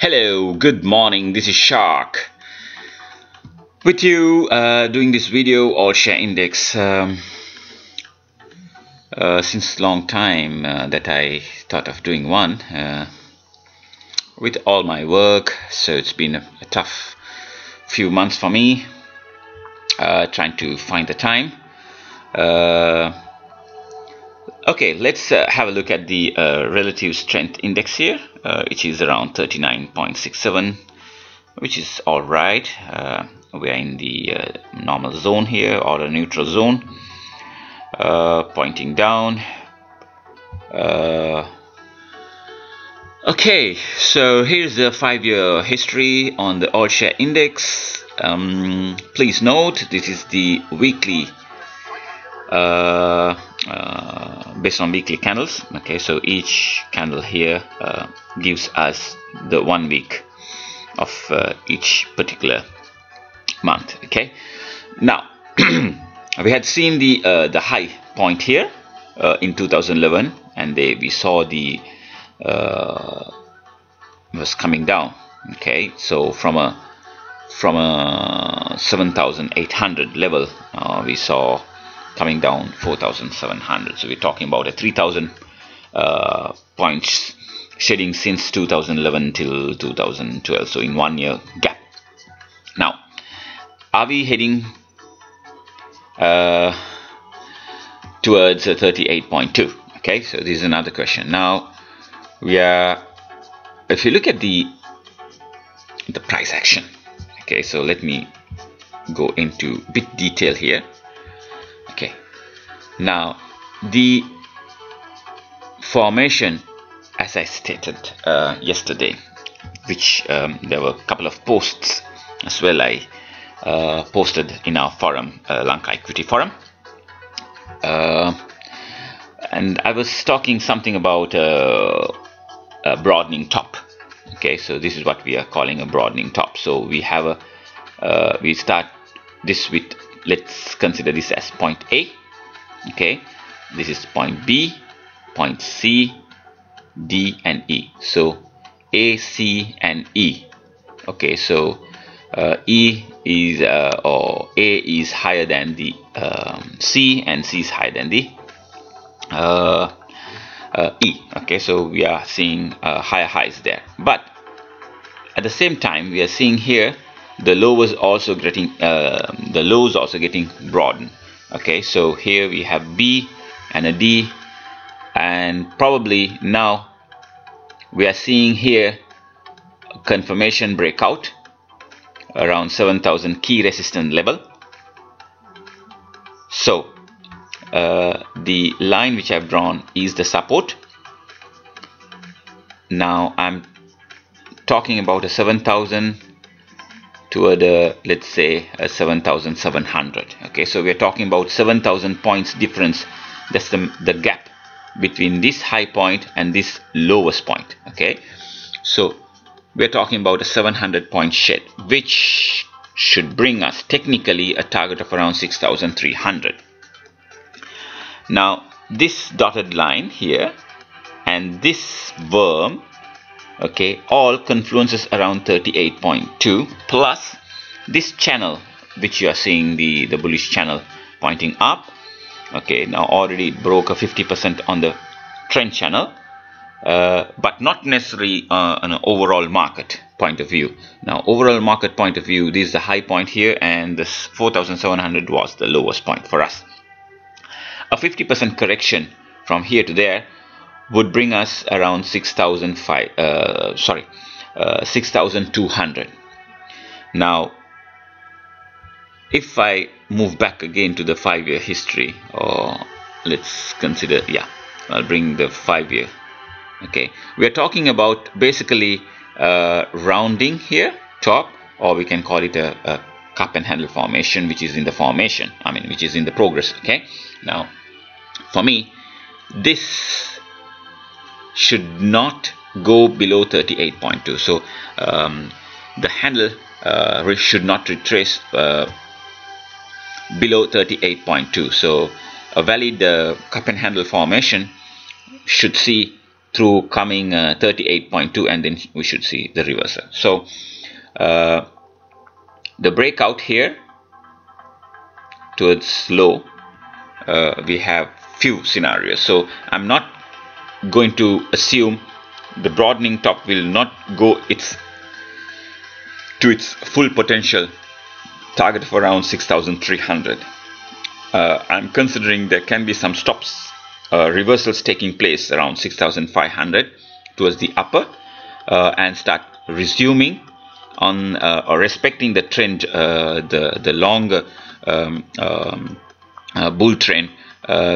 Hello, good morning, this is Shark with you doing this video all share index since long time that I thought of doing one with all my work, so it's been a tough few months for me trying to find the time. Okay, let's have a look at the relative strength index here, which is around 39.67, which is all right. We are in the normal zone here, or a neutral zone, pointing down. Okay, so here's the 5-year history on the all share index. Please note this is the weekly based on weekly candles. Okay, so each candle here gives us the 1 week of each particular month. Okay, now we had seen the high point here in 2011, and we saw the was coming down. Okay, so from a 7,800 level we saw coming down 4,700. So we're talking about a 3,000 points shedding since 2011 till 2012, so in 1 year gap. Now, are we heading towards 38.2? Okay, so this is another question. Now we are, if you look at the price action, okay, so let me go into bit detail here. Okay, now the formation, as I stated yesterday, which there were a couple of posts as well I posted in our forum, Lanka Equity Forum, and I was talking something about a broadening top. Okay, so this is what we are calling a broadening top. So we have a we start this with, let's consider this as point A. Okay, this is point B, point C, D and E. So A, C and E. Okay, so E is or A is higher than the C, and C is higher than the E. Okay, so we are seeing higher highs there, but at the same time we are seeing here the lows also getting broadened. Okay, so here we have B and a D, and probably now we are seeing here a confirmation breakout around 7,000 key resistance level. So the line which I've drawn is the support. Now I'm talking about a 7,000 toward let's say 7,700. Okay, so we're talking about 7,000 points difference. That's the gap between this high point and this lowest point. Okay, so we're talking about a 700 point shed, which should bring us technically a target of around 6,300. Now this dotted line here and this worm, okay, all confluences around 38.2, plus this channel which you are seeing, the bullish channel pointing up. Okay, now already broke a 50% on the trend channel, but not necessarily on an overall market point of view. Now overall market point of view, this is the high point here, and this 4,700 was the lowest point for us. A 50% correction from here to there would bring us around 6,200. Now if I move back again to the 5-year history, or let's consider, yeah, I'll bring the 5-year. Okay, we are talking about basically rounding here top, or we can call it a cup and handle formation, which is in the formation, which is in the progress. Okay, now for me this should not go below 38.2. So the handle should not retrace below 38.2. So a valid cup and handle formation should see through coming 38.2, and then we should see the reversal. So the breakout here towards low, we have few scenarios. So I'm not going to assume the broadening top will not go to its full potential target of around 6,300. I'm considering there can be some stops, reversals taking place around 6,500 towards the upper, and start resuming on or respecting the trend, the longer bull trend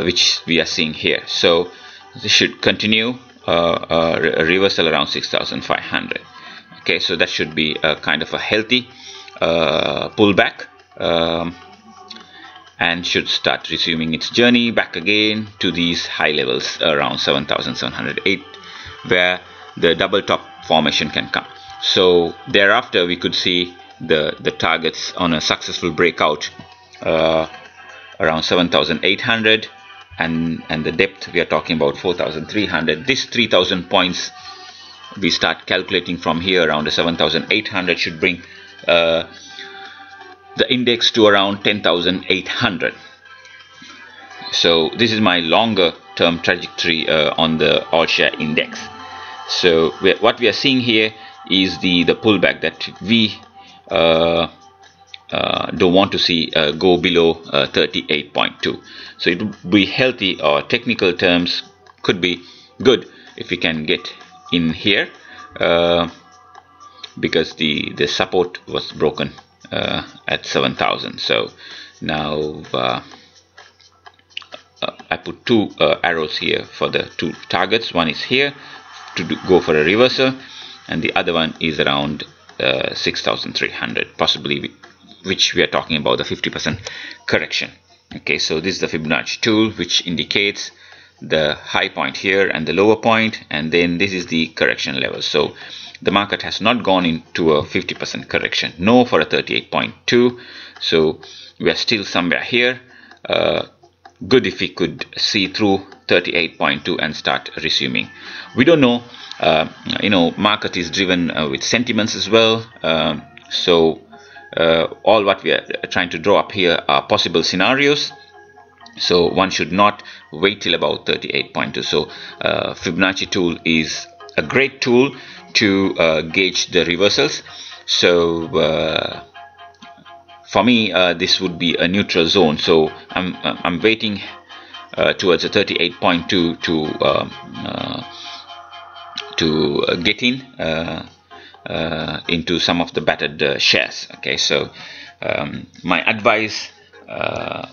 which we are seeing here. So this should continue a reversal around 6,500. Okay, so that should be a kind of a healthy pullback, and should start resuming its journey back again to these high levels around 7,708, where the double top formation can come. So thereafter we could see the targets on a successful breakout around 7,800, and the depth we are talking about 4,300. This 3,000 points we start calculating from here around the 7,800 should bring the index to around 10,800. So this is my longer term trajectory on the all share index. So what we are seeing here is the pullback that we don't want to see go below 38.2. So it would be healthy, or technical terms could be good if we can get in here, because the support was broken at 7,000. So now I put two arrows here for the two targets. One is here to go for a reversal, and the other one is around 6,300, possibly, which we are talking about the 50% correction. Okay, so this is the Fibonacci tool, which indicates the high point here and the lower point, and then this is the correction level. So the market has not gone into a 50% correction, no for a 38.2. So we are still somewhere here. Good if we could see through 38.2 and start resuming. We don't know, market is driven with sentiments as well. So all what we are trying to draw up here are possible scenarios. So one should not wait till about 38.2. So Fibonacci tool is a great tool to gauge the reversals. So for me, this would be a neutral zone. So I'm waiting towards a 38.2 to get in into some of the battered shares. Okay, so my advice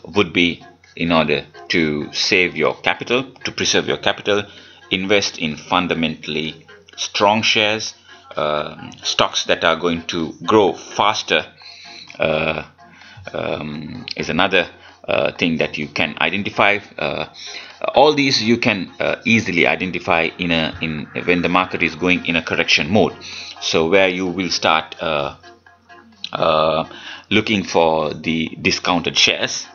would be, in order to save your capital, to preserve your capital, invest in fundamentally strong shares, stocks that are going to grow faster. Is another thing that you can identify. All these you can easily identify when the market is going in a correction mode. So where you will start looking for the discounted shares,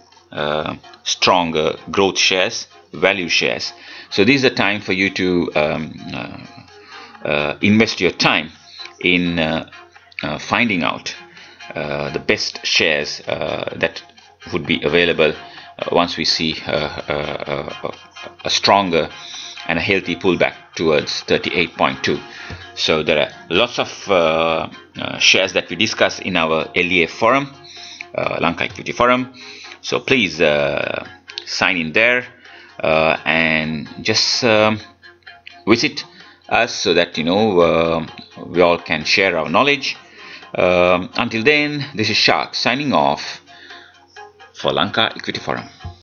stronger growth shares, value shares. So this is a time for you to invest your time in finding out the best shares that would be available once we see a stronger and a healthy pullback towards 38.2. So there are lots of shares that we discuss in our LEA forum, Lanka Equity Forum. So please sign in there and just visit us so that we all can share our knowledge. Until then, this is Shark signing off for Lanka Equity Forum.